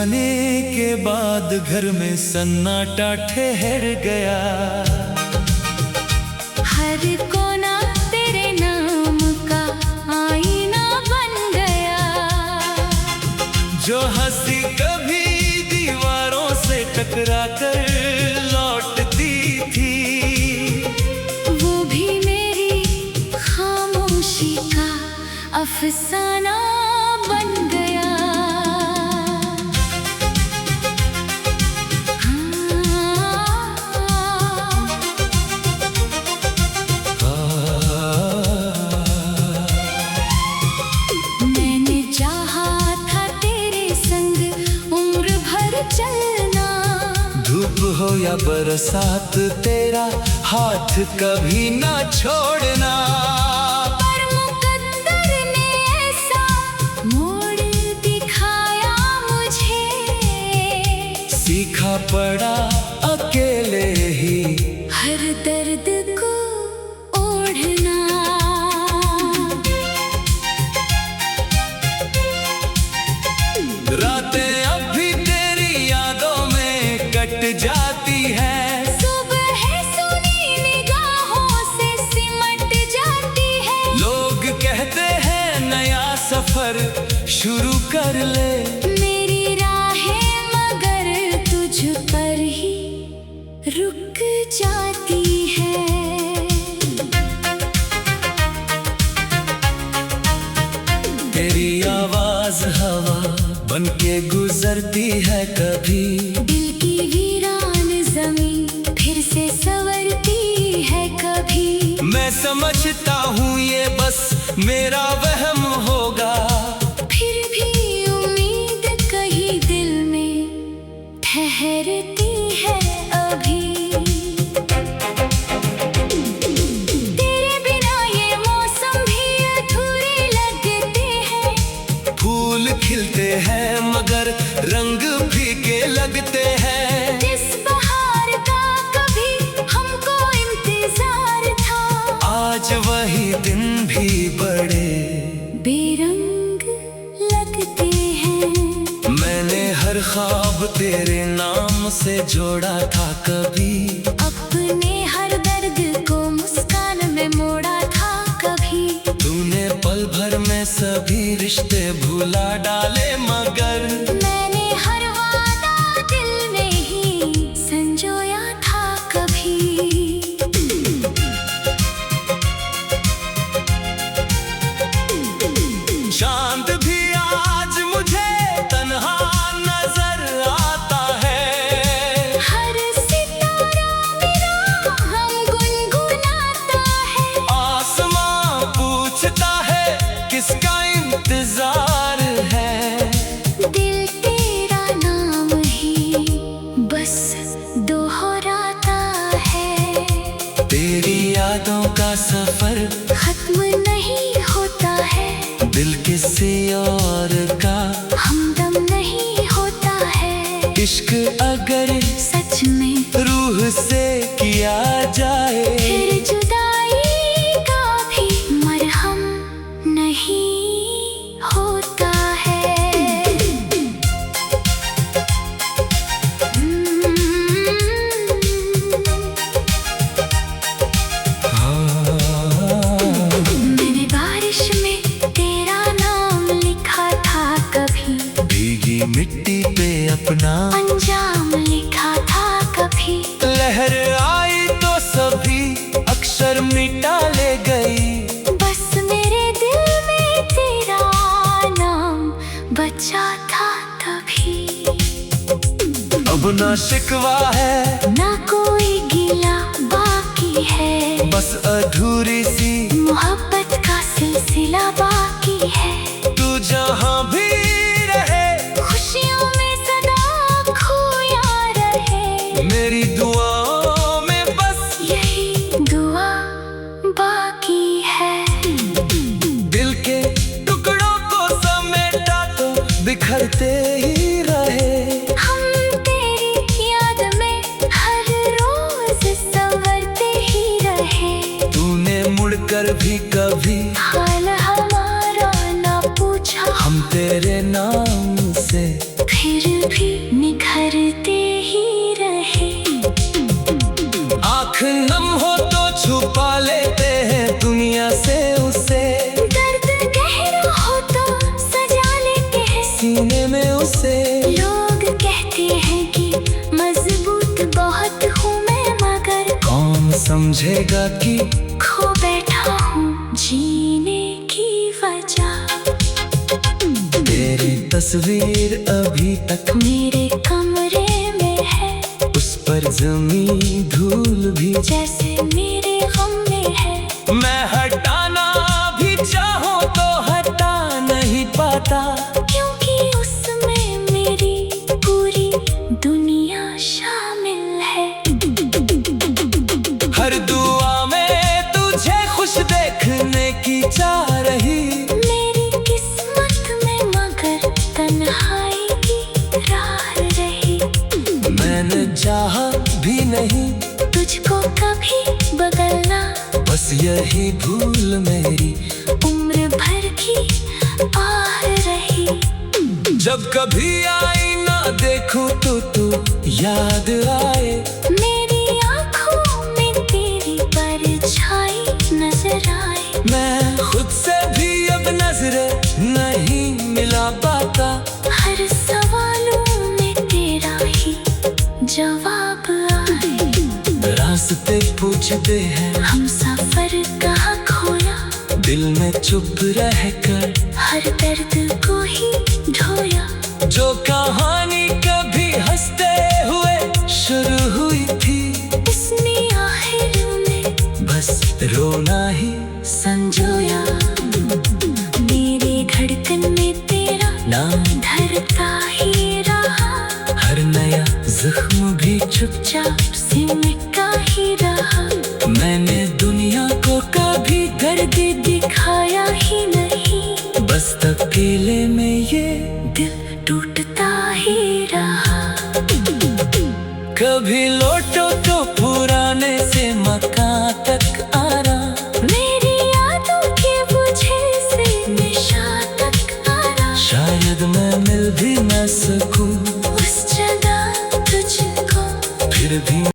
जाने के बाद घर में सन्नाटा ठहर गया। हर कोना तेरे नाम का आईना बन गया। जो हंसी कभी दीवारों से टकरा कर लौटती थी, वो भी मेरी खामोशी का अफसाना बन गया। मैंने चाहा था तेरे संग उम्र भर चलना। धूप हो या बरसात तेरा हाथ कभी ना छोड़ना। पर मुकद्दर ने ऐसा मोड़ दिखाया मुझे, सीखा पड़ा अकेले ही हर दर्द को ओढ़ना। रातें अब भी तेरी यादों में कट जाती है। सुबह सुनी निगाहों से सिमट जाती है। लोग कहते हैं नया सफर शुरू कर ले। मेरी राहें मगर तुझ पर ही रुक जाती है। तेरी आवाज हवा बन के गुजरती है कभी। दिल की वीरान जमीन फिर से संवरती है कभी। मैं समझता हूँ ये बस मेरा वहम होगा। फिर भी उम्मीद कहीं दिल में ठहरती है अभी। तेरे बिना ये मौसम भी अधूरे लगते हैं। फूल खिलते हैं मगर रंग फीके लगते हैं। जिस बहार का कभी हमको इंतजार था, आज वही दिन भी बड़े बेरंग लगते हैं। मैंने हर ख्वाब तेरे नाम से जोड़ा था कभी। अपने हर दर्द को मुस्कान में मोड़ा था कभी। तूने पल भर में सभी रिश्ते भुला डाले मगर मैंने हर वादा दिल में ही संजोया था कभी। चांद भी आज मुझे तन्हा नजर आता है। हर सितारा मेरा हम गुनगुनाता है। आसमां पूछता है किसका इंतजार है। दिल तेरा नाम ही बस दोहराता है। तेरी यादों का सफर खत्म नहीं होता है। दिल किसी और का हमदम नहीं होता है। इश्क अगर सच में रूह से किया जाए, फिर जुदाई का भी मरहम नहीं होता है। मैंने बारिश में तेरा नाम लिखा था कभी। भीगी मिट्टी पे अपना अंजाम लिखा था कभी। लहर आई तो सभी अक्षर मिटा ले गई। बस मेरे दिल में तेरा नाम बचा था तभी। अब ना शिकवा है ना कोई गिला बाकी है। बस अधूरी सी मोहब्बत का सिलसिला बाकी है। तू जहाँ भी रहे खुशियों में सदा खोया रहे। मेरी दुआओं में बस यही दुआ बाकी है। दिल के टुकड़ों को समेटा तो बिखरते ही रहे। हम तेरी याद में हर रोज संवरते ही रहे। तूने मुड़कर भी कभी हाल हमारा ना पूछा। हम तेरे नाम से फिर भी आँख नम हो तो छुपा लेते हैं दुनिया से उसे, दर्द गहरा हो तो सजा लेते हैं सीने में उसे। लोग कहते हैं कि मजबूत बहुत हूँ मैं, मगर कौन समझेगा कि खो बैठा हूँ जीने की वजह। तेरी तस्वीर अभी तक मेरे कमरे में है, उस पर जमी धूल भी जैसे मेरे गम में है। मैं हटाना भी चाहूं तो हटा नहीं पाता, क्योंकि उसमें मेरी पूरी दुनिया शामिल है। हर दुआ में तुझे खुश देखने की चाह रही, मेरी किस्मत में मगर तन्हाई की राह रही। मैंने चाहा भी नहीं तुझको कभी बदलना, बस यही भूल मेरी उम्र भर की आह रही। जब कभी आईना देखूं तो तू याद आए, मेरी आँखों में तेरी परछाई नजर आए। मैं खुद से भी अब नजरें नहीं मिला पाता, हर सवालों में तेरा ही जवाब आए। रास्ते पूछते हैं हम सफर कहाँ खोया, दिल में चुप रहकर हर दर्द को ही ढोया। जो कहानी कभी हंसते हुए शुरू हुई थी, उसने आखिर में बस रोना ही संजोया। मेरे धड़कन में तेरा नाम धरता ही रहा, हर नया जख्म भी चुपचाप से मिटा ही रहा। मैंने दुनिया को कभी दर्द दिखाया ही नहीं, बस अकेले में ये दिल टूटता ही रहा। कभी लौटो तो पुराने से मकान तक आना, मेरी यादों के बुझे से निशा तक आना। शायद मैं मिल भी न सकूं उस जगह तुझको, फिर भी।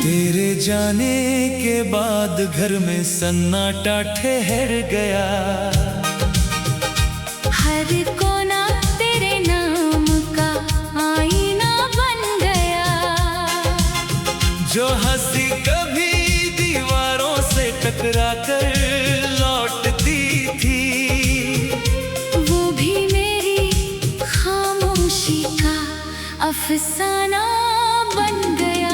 तेरे जाने के बाद घर में सन्नाटा ठहर गया, हर कोना तेरे नाम का आईना बन गया। जो हंसी कभी दीवारों से टकरा कर लौटती थी, वो भी मेरी खामोशी का अफसाना बन गया।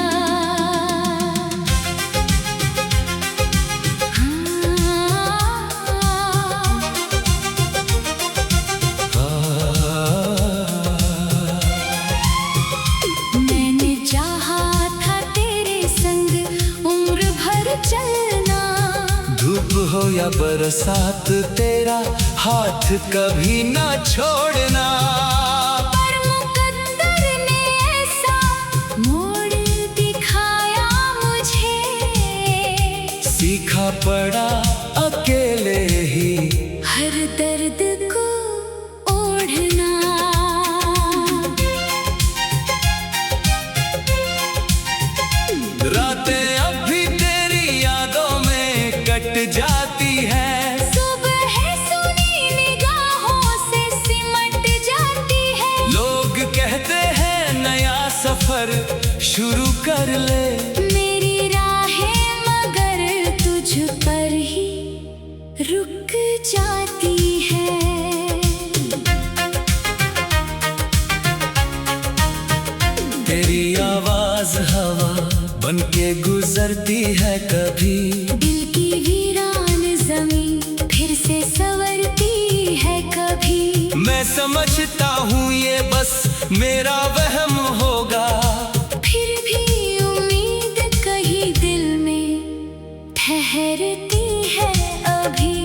मैंने चाहा था तेरे संग उम्र भर चलना, धूप हो या बरसात तेरा हाथ कभी ना छोड़ना। पर मुकद्दर ने ऐसा मोड़ दिखाया मुझे, सीखा पड़ा अकेले ही हर दर्द को ओढ़ना। रातें अब भी तेरी यादों में कट जाती है, सुबह सुनी निगाहों से सिमट जाती है। लोग कहते हैं नया सफर शुरू कर ले, मेरी राहें मगर तुझ पर ही रुक जाती है। तेरी आवाज हवा बन के गुजरती है, कभी दिल की वीरान जमीन फिर से संवरती है कभी। मैं समझता हूँ ये बस मेरा वहम होगा, फिर भी उम्मीद कहीं दिल में ठहरती है अभी।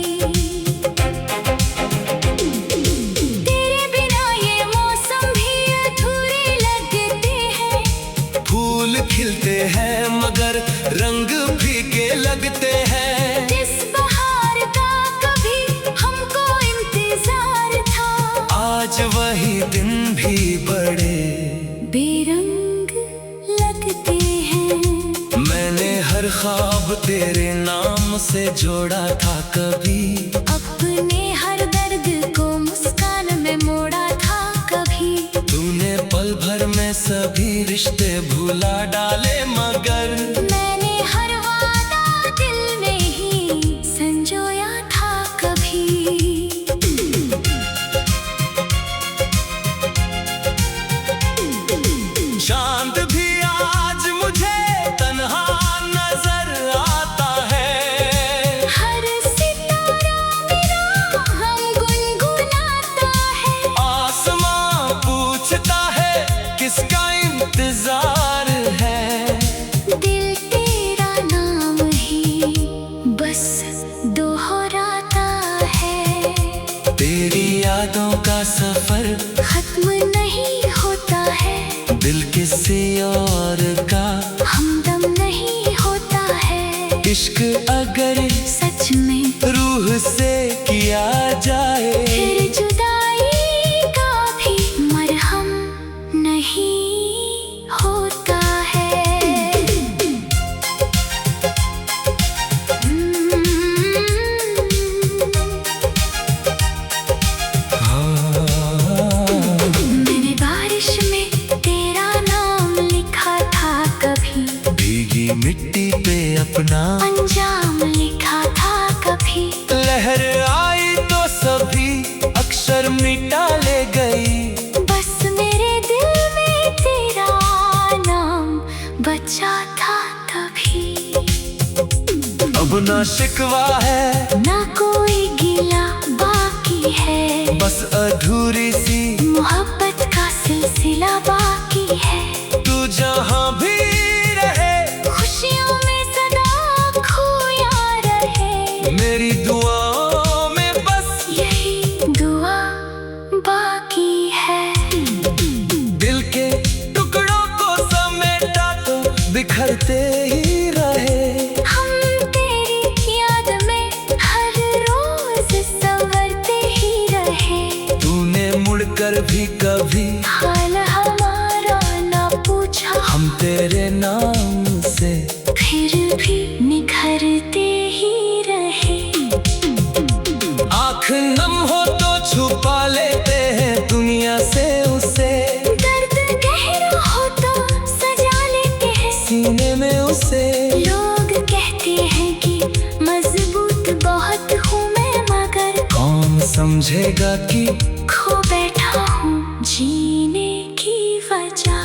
आंसुओं से जोड़ा था कभी, अपने हर दर्द को मुस्कान में मोड़ा था कभी। तूने पल भर में सभी रिश्ते भुला डाले मगर मैंने हर वादा दिल में ही संजोया था कभी। चांद भी आज मुझे तन्हा नजर आता है, हर सितारा मेरा हम गुनगुनाता है। आसमां पूछता है किसका इंतजार है, दिल तेरा नाम ही बस दोहराता है। तेरी यादों का सफर खत्म नहीं होता है, दिल किसी और का हमदम नहीं होता है। इश्क अगर सच में रूह से किया जाए, फिर जुदाई का भी मरहम नहीं होता है। मैंने बारिश में तेरा नाम लिखा था कभी, भीगी मिट्टी पे अपना अंजाम लिखा था कभी। लहर आई तो सभी अक्षर मिटा ले गई, बस मेरे दिल में तेरा नाम बचा था तभी। अब ना शिकवा है ना कोई गिला बाकी है, बस अधूरी सी मोहब्बत का सिलसिला बाकी है। तू जहाँ भी रहे खुशियों में सदा खोया रहे, मेरी दुआओं में बस यही दुआ बाकी है। दिल के टुकड़ों को समेटा तो बिखरते ही रहे, हम तेरी याद में हर रोज संवरते ही रहे। तूने मुड़कर भी कभी हाल हमारा ना पूछा, हम तेरे नाम से फिर भी निखरते ही रहे। आँख नम हो तो छुपा लेते हैं दुनिया से उसे, दर्द गहरा हो तो सजा लेते हैं सीने में उसे। लोग कहते हैं कि मजबूत बहुत हूँ मैं, मगर कौन समझेगा कि खो बैठा हूँ जीने की वजह।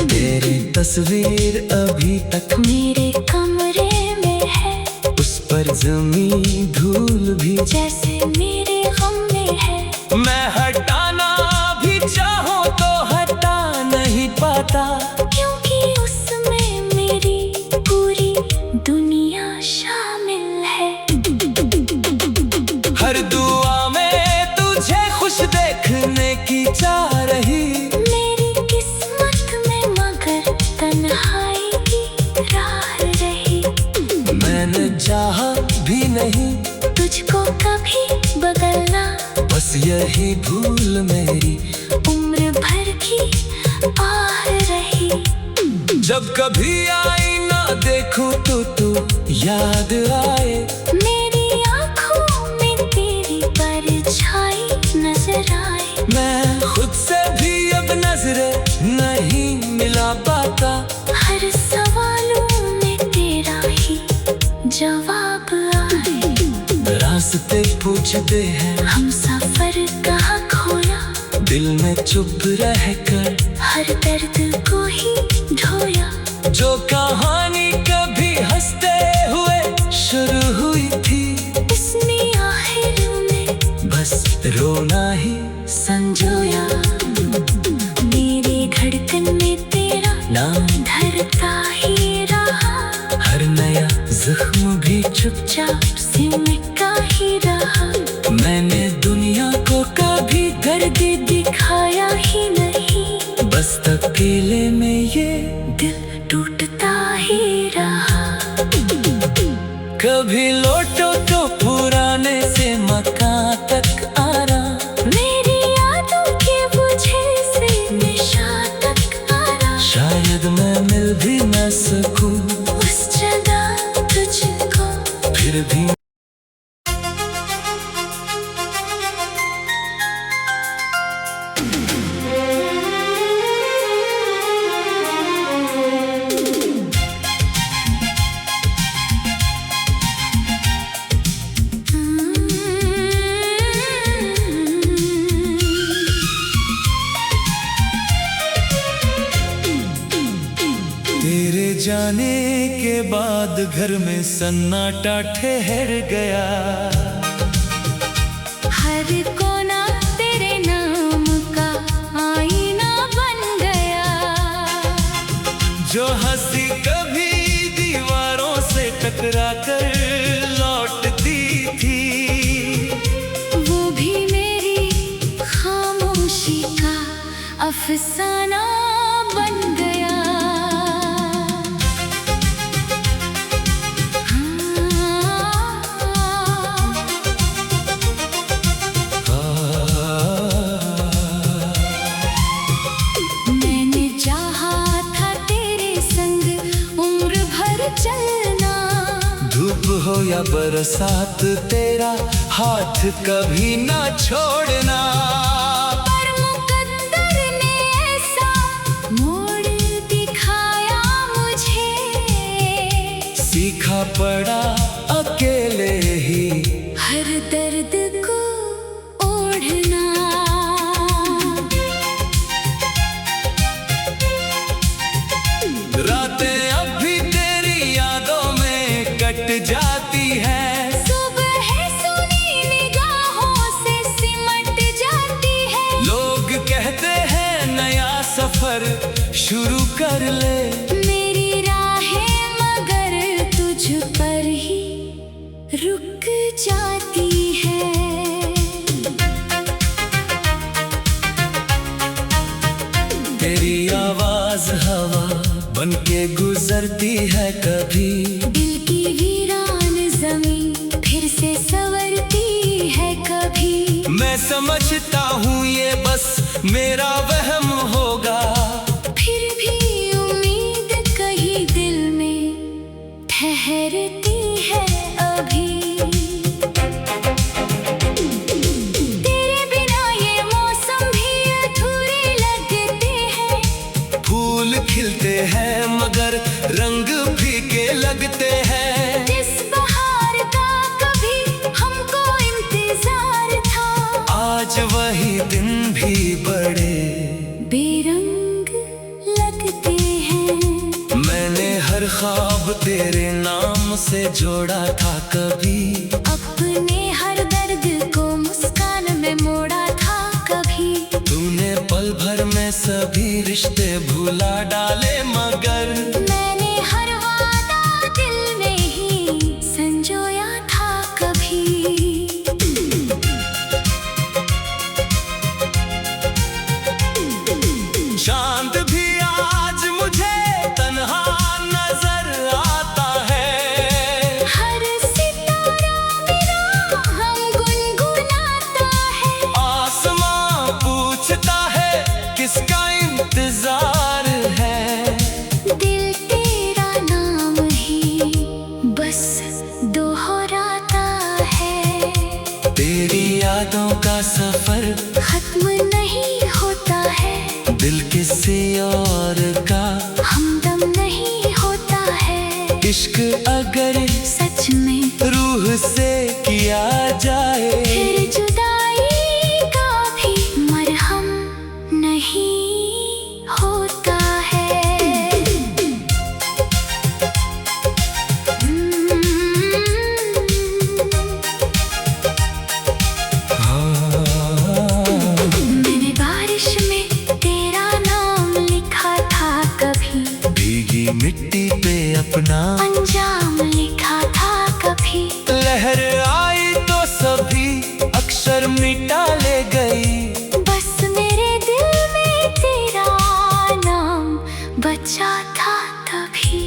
तेरी तस्वीर अभी तक मेरे कमरे में है, उस पर जमी धूल भी जैसे मेरे गम में है। मैं हटाना भी चाहूं तो हटा नहीं पाता, क्योंकि उसमें मेरी पूरी दुनिया शामिल है। हर दुआ में तुझे खुश देखने की चाह रही, मेरी किस्मत में मगर तन्हाई की राह रही। मैंने चाहा भी नहीं तुझको कभी बदलना, बस यही भूल मेरी उम्र भर की आह रही। जब कभी आई ना देखूं तो तू याद आए, मेरी आँखों में तेरी परछाई नजर आए। मैं खुद से भी अब नजरे नहीं मिला पाता, हर सवालों में तेरा ही जवाब आए। रास्ते पूछते हैं हम सफर कहाँ खोया, दिल में चुप रहकर हर दर्द को ही ढोया। जो कहानी कभी हंसते हुए शुरू हुई थी, उसने आखिर में बस रोना ही संजोया। मेरी धड़कन में तेरा नाम धरता ही रहा, हर नया जख्म भी चुपचाप सिमटा ही रहा। मैंने दुनिया को कभी दर्द दिखाया ही नहीं, बस अकेले में ये दिल टूटता ही रहा। कभी लौटो तो पुराने से मकान तक आना, मेरी यादों के बुझे से निशा तक आना। शायद मैं मिल भी न सकूं उस जगह तुझ जाने के बाद घर में सन्नाटा ठहर गया। हर कोना तेरे नाम का आईना बन गया। जो हंसी कभी दीवारों से टकरा कर लौटती थी, वो भी मेरी खामोशी का अफसाना बन गया। मैंने चाहा था तेरे संग उम्र भर चलना। धूप हो या बरसात तेरा हाथ कभी ना छोड़ना। पर मुकद्दर ने ऐसा मोड़ दिखाया मुझे, सीखा पड़ा अकेले ही हर दर्द को ओढ़ना। रातें अब भी तेरी यादों में कट जाती है। सुबह सुनी निगाहों से सिमट जाती है। लोग कहते हैं नया सफर शुरू कर ले। मेरी राहें मगर तुझ पर ही रुक जाती है। तेरी आवाज हवा बन के गुजरती है कभी। दिल की वीरान जमीन फिर से संवरती है कभी। मैं समझता हूँ ये बस मेरा वहम होगा। फिर भी उम्मीद कहीं दिल में ठहरती है अभी। तेरे बिना ये मौसम भी अधूरे लगते हैं। फूल खिलते हैं मगर रंग फीके लगते हैं। जिस बहार का कभी हमको इंतजार था, आज वही दिन भी बड़े बेरंग लगते हैं। मैंने हर ख्वाब तेरे नाम से जोड़ा था कभी। अपने हर दर्द को मुस्कान में मोड़ा था कभी। तूने पल भर में सभी रिश्ते भुला डाले मगर मैंने हर वादा दिल में ही संजोया था कभी। चांद भी आज मुझे तन्हा नजर आता है। हर सितारा मेरा हम गुनगुनाता है। आसमां पूछता है किसका इंतजार है। दिल तेरा नाम ही बस दोहराता है। तेरी यादों का सफर खत्म नहीं होता है। दिल किसी और का हमदम नहीं होता है। इश्क अगर सच में रूह से किया जाए, फिर जुदाई का भी मरहम नहीं होता है। मैंने बारिश में तेरा नाम लिखा था कभी। भीगी मिट्टी पे अपना अंजाम लिखा था कभी। लहर आई तो सभी अक्षर मिटा ले गई। बस मेरे दिल में तेरा नाम बचा था तभी।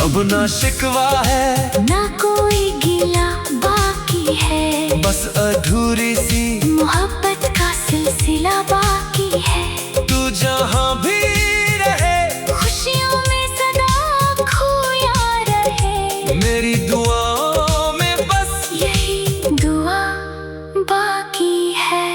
अब ना शिकवा है ना कोई गिला बाकी है। बस अधूरी सी मोहब्बत का सिलसिला बाकी है। तू जहाँ भी रहे खुशियों में सदा खोया रहे। मेरी दुआओं में बस यही दुआ बाकी है।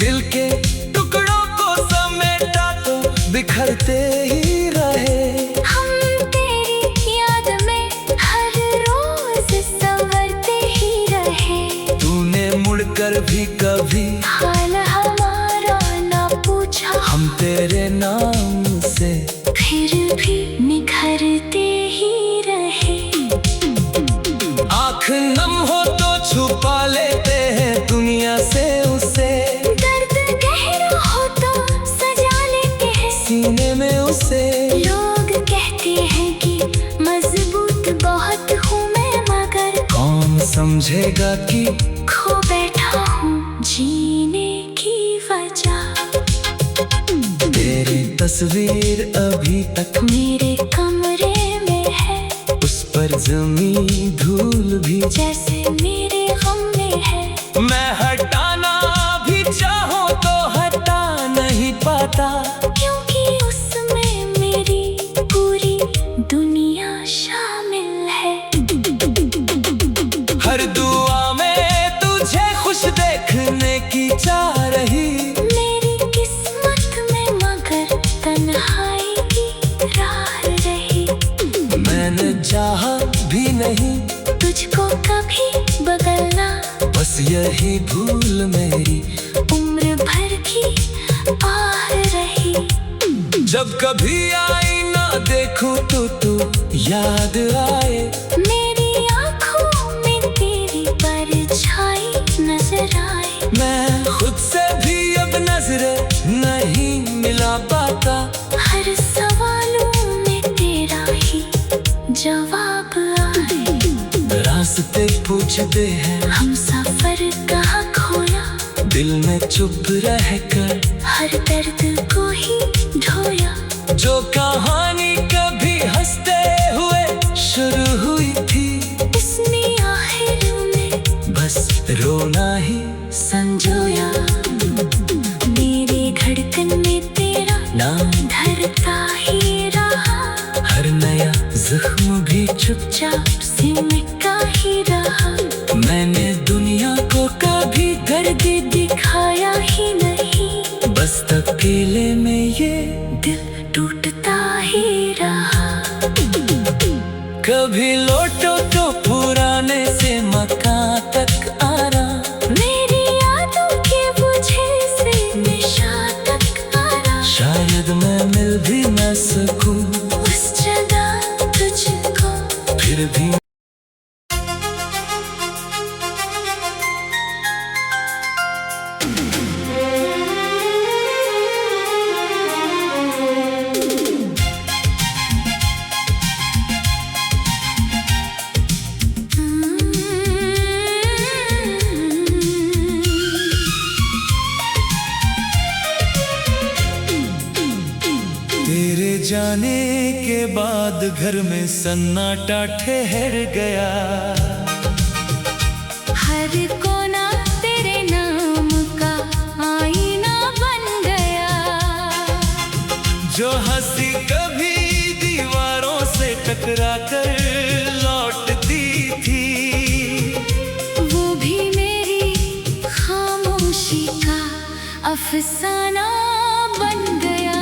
दिल के टुकड़ों को समेटा तो बिखरते ही रहे। हम तेरी याद में हर रोज संवरते ही रहे। तूने मुड़कर भी कभी हाल हमारा ना पूछा। हम तेरे नाम से फिर समझेगा कि खो बैठा हूँ जीने की वजह। तेरी तस्वीर अभी तक मेरे कमरे में है, उस पर जमी धूल भी जैसे मेरे गम में है। मैं हटाना भी चाहूं तो हटा नहीं पाता, क्योंकि उसमें मेरी पूरी दुनिया शामिल है। हर दुआ में तुझे खुश देखने की चाह रही, मेरी किस्मत में मगर तन्हाई की राह रही। मैंने चाहा भी नहीं तुझको कभी बदलना, बस यही भूल मेरी उम्र भर की आह रही। जब कभी आईना देखूं तो तू याद आए, मेरी आँखों में तेरी परछाई नजर आए। मैं खुद से भी अब नजरें नहीं मिला पाता। हर सवालों में तेरा ही जवाब आए। रास्ते पूछते हैं हम सफर कहाँ खोया, दिल में चुप रहकर हर दर्द को ही ढोया। जो कहानी कभी हंसते हुए शुरू हुई थी, इसने आखिर में बस रोना ही संजोया। मेरे धड़कन में तेरा नाम धरता ही रहा, हर नया जख्म भी चुपचाप सिमटा ही रहा। मैंने दुनिया को कभी दर्द दिखाया ही नहीं, बस अकेले में ये दिल टूटता ही रहा। कभी लौटो तो पुराने से मकान तक आरा, मेरी यादों के बुझे से निशा तक आरा। शायद मैं मिल भी न सकूं उस जगह तुझको, फिर भी। तेरे जाने के बाद घर में सन्नाटा ठहर गया, हर कोना तेरे नाम का आईना बन गया। जो हंसी कभी दीवारों से टकरा कर लौटती थी, वो भी मेरी खामोशी का अफसाना बन गया।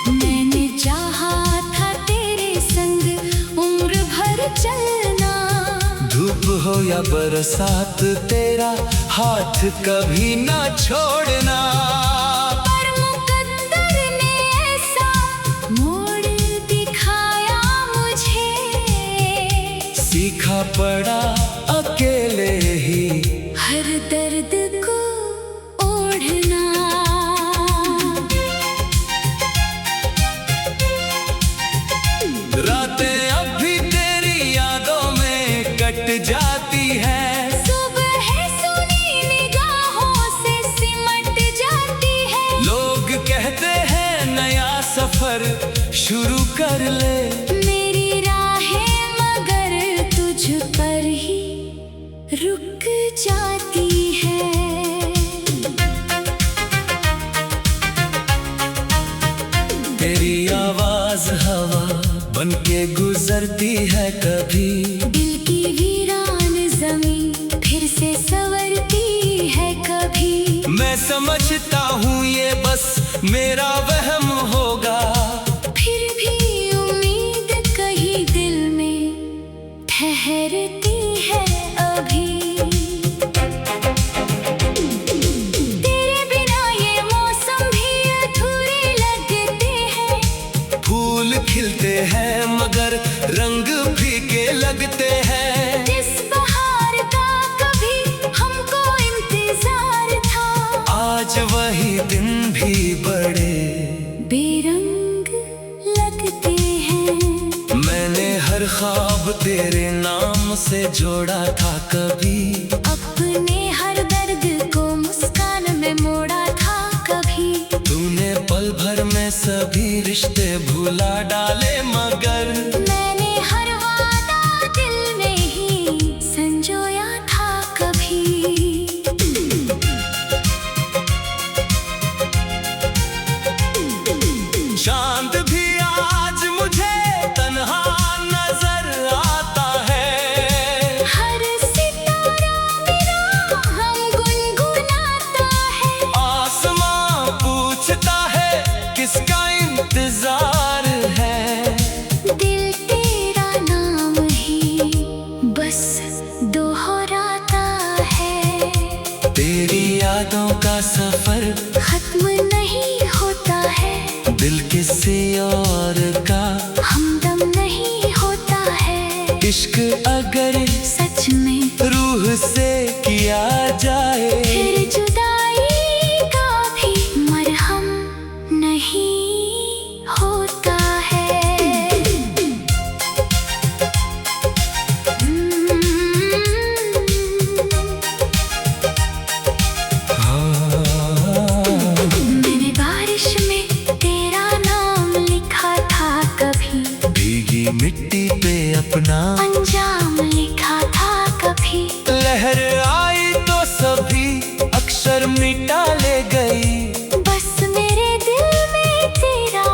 मैंने चाहा था तेरे संग उम्र भर चलना, धूप हो या बरसात तेरा हाथ कभी ना छोड़ना। पर मुकद्दर ने ऐसा मोड़ दिखाया मुझे, सीखा पड़ा अकेले ही हर दर्द को ओढ़ना। रातें अब भी तेरी यादों में कट जाती है, सुबह सुनी निगाहों से सिमट जाती है। लोग कहते हैं नया सफर शुरू कर ले, मेरी राहें मगर तुझ पर ही रुक जाती है। तेरी आवाज हवा बन के गुजरती है, कभी दिल की वीरान जमीन फिर से संवरती है कभी। मैं समझता हूँ ये बस मेरा वहम होगा, फिर भी उम्मीद कहीं दिल में ठहरती है अभी। तेरे बिना ये मौसम भी अधूरे लगते हैं, फूल खिलते हैं मगर रंग फीके लगते हैं। जिस बहार का कभी हमको इंतजार आज वही दिन भी बड़े बेरंग लगते हैं। मैंने हर ख्वाब तेरे नाम से जोड़ा था कभी, अपने हर दर्द को मुस्कान में मोड़ा था कभी। तूने पल भर में सभी रिश्ते भुला डाले मगर मैंने हर वादा दिल में ही संजोया था कभी। चांद भी आज मुझे तन्हा नजर आता है, हर सितारा मेरा हम गुनगुनाता है। आसमां पूछता है किसका इंतजार है, दिल तेरा नाम ही बस दोहराता है। तेरी यादों का सफर खत्म नहीं होता है, दिल किसी और का हमदम नहीं होता है। इश्क अगर सच में रूह से किया जाए, फिर जुदाई का भी मरहम नहीं होता है। मैंने बारिश में तेरा नाम लिखा था कभी, भीगी मिट्टी पे अपना अंजाम लिखा था कभी। लहर आई तो सभी अक्षर मिटा ले गई, बस मेरे दिल में तेरा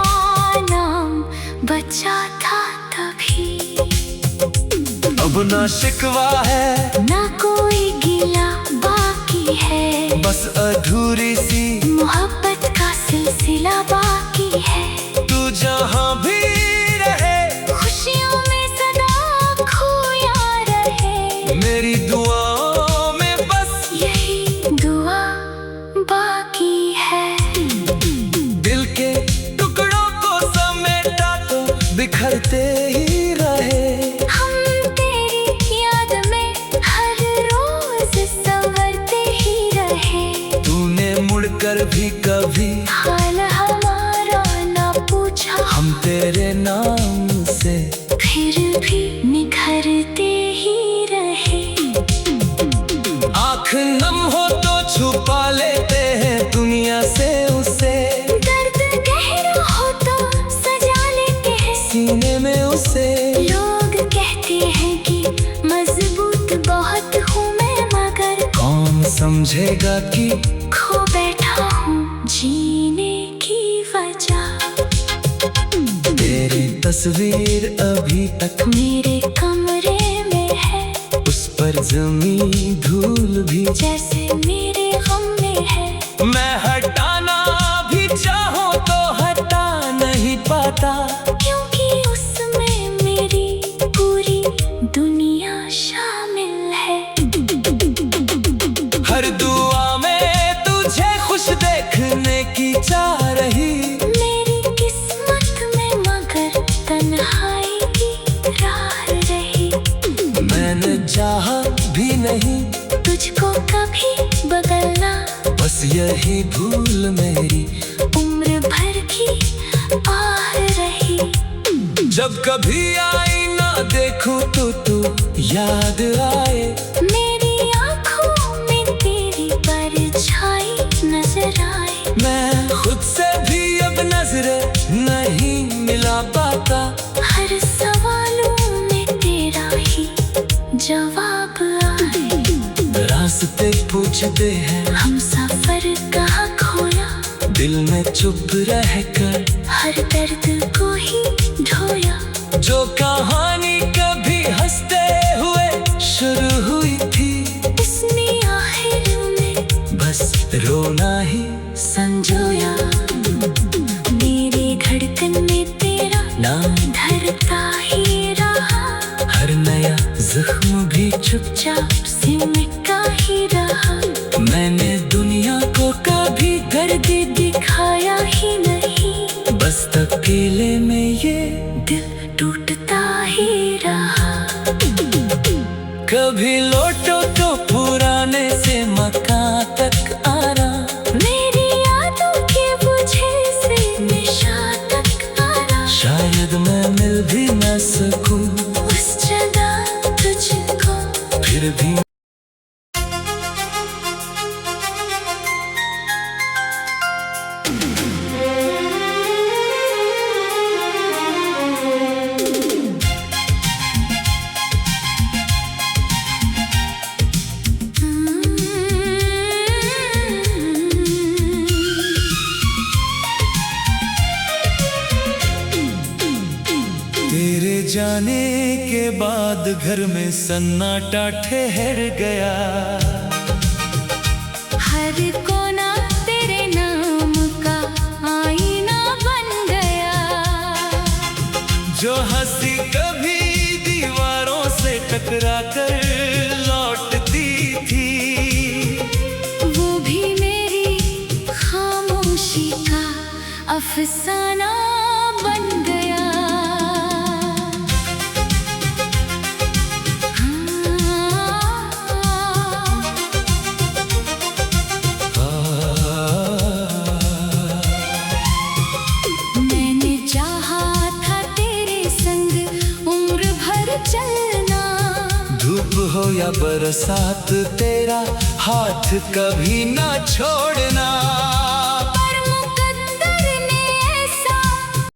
नाम बचा था तभी। अब ना शिकवा है ना कोई गिला बाकी है, बस अधूरी सी मोहब्बत का सिलसिला बाकी है। तू जहाँ भी रहे खुशियों में सदा खोया रहे, मेरी दुआओं में बस यही दुआ बाकी है। दिल के टुकड़ों को समेटा तो बिखरते ही रहे, हम तेरी याद में हर रोज संवरते ही रहे। तूने मुड़कर भी कभी हाल हमारा ना पूछा, हम तेरे नाम से फिर भी निखरते ही रहे। आँख नम हो तो छुपा लेते हैं दुनिया से उसे, दर्द गहरा हो तो सजा लेते हैं सीने में उसे। लोग कहते हैं कि मजबूत बहुत हूँ मैं, मगर कौन समझेगा कि खो बैठा हूँ जीने की वजह। तेरी तस्वीर अभी तक मेरे कमरे में है, उस पर जमी धूल भी जैसे मेरे गम में है। मैं हटाना भी चाहूं तो हटा नहीं पाता, क्योंकि उसमें मेरी पूरी दुनिया शामिल है। हर दुआ में तुझे खुश देखने की चाह रही, मेरी किस्मत में मगर तन्हाई की राह रही। मैंने चाहा भी नहीं तुझको कभी बदलना, बस यही भूल मेरी उम्र भर की आह रही। जब कभी आई ना देखूं तो तू याद आए, मेरी आँखों में तेरी परछाई नजर आए। मैं खुद से भी अब नजरें नहीं मिला पाता, हर सवालों में तेरा ही जवाब आए। रास्ते पूछते हैं हम सफर कहाँ खोया, दिल में चुप रह कर हर दर्द को ही ढोया। जो कहानी कभी हंसते हुए शुरू हुई थी, इसने आखिर में बस रोना ही संजोया। मेरे धड़कन में तेरा नाम धरता ही रहा, हर नया जख्म भी चुपचाप से मिटा ही रहा। मैंने दुनिया को कभी दर्द दिखाया ही नहीं, बस अकेले में ये दिल टूटता ही रहा। कभी लौटो तो पुराने से मकान तक आना, मैं जाने के बाद घर में सन्नाटा ठहर गया। हर कोना तेरे नाम का आईना बन गया। जो हंसी कभी दीवारों से टकरा कर लौटती थी, वो भी मेरी खामोशी का अफसाना बन गया। मैंने चाहा था तेरे संग उम्र भर चलना। धूप हो या बरसात तेरा हाथ कभी ना छोड़ना।